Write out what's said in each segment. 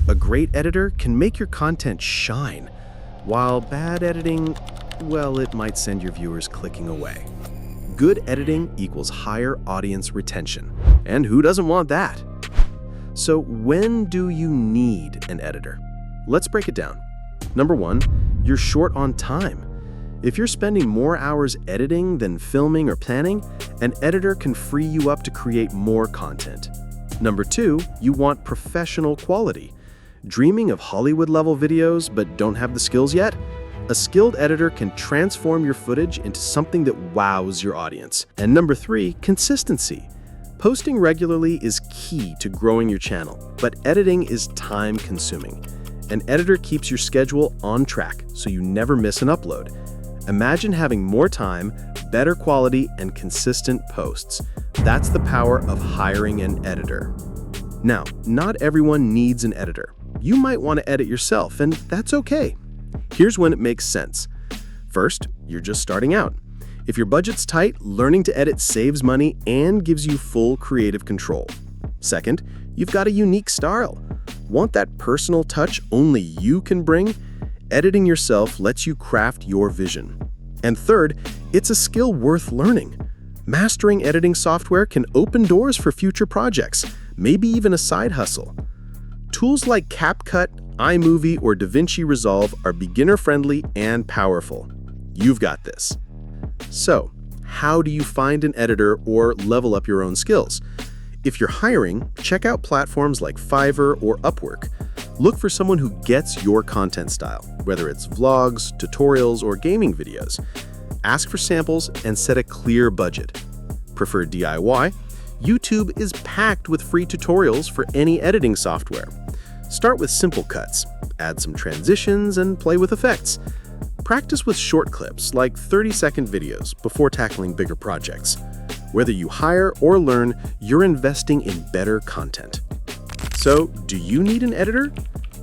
A great editor can make your content shine, while bad editing, well, it might send your viewers clicking away. Good editing equals higher audience retention. And who doesn't want that? So when do you need an editor? Let's break it down. Number one, you're short on time. If you're spending more hours editing than filming or planning, an editor can free you up to create more content. Number two, you want professional quality. Dreaming of Hollywood-level videos but don't have the skills yet? A skilled editor can transform your footage into something that wows your audience. And number three, consistency. Posting regularly is key to growing your channel, but editing is time-consuming. An editor keeps your schedule on track so you never miss an upload. Imagine having more time, better quality, and consistent posts. That's the power of hiring an editor. Now, not everyone needs an editor. You might want to edit yourself, and that's okay. Here's when it makes sense. First, you're just starting out. If your budget's tight, learning to edit saves money and gives you full creative control. Second, you've got a unique style. Want that personal touch only you can bring? Editing yourself lets you craft your vision. And third, it's a skill worth learning. Mastering editing software can open doors for future projects, maybe even a side hustle. Tools like CapCut, iMovie, or DaVinci Resolve are beginner-friendly and powerful. You've got this. So, how do you find an editor or level up your own skills? If you're hiring, check out platforms like Fiverr or Upwork. Look for someone who gets your content style, whether it's vlogs, tutorials, or gaming videos. Ask for samples and set a clear budget. Prefer DIY? YouTube is packed with free tutorials for any editing software. Start with simple cuts, add some transitions, and play with effects. Practice with short clips, like 30-second videos, before tackling bigger projects. Whether you hire or learn, you're investing in better content. So, do you need an editor?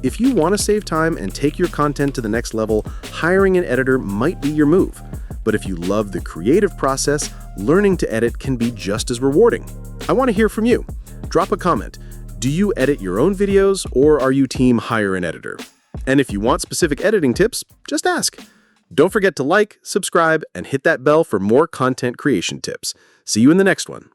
If you want to save time and take your content to the next level, hiring an editor might be your move. But if you love the creative process, learning to edit can be just as rewarding. I want to hear from you. Drop a comment. Do you edit your own videos, or are you team hire an editor? And if you want specific editing tips, just ask. Don't forget to like, subscribe, and hit that bell for more content creation tips. See you in the next one.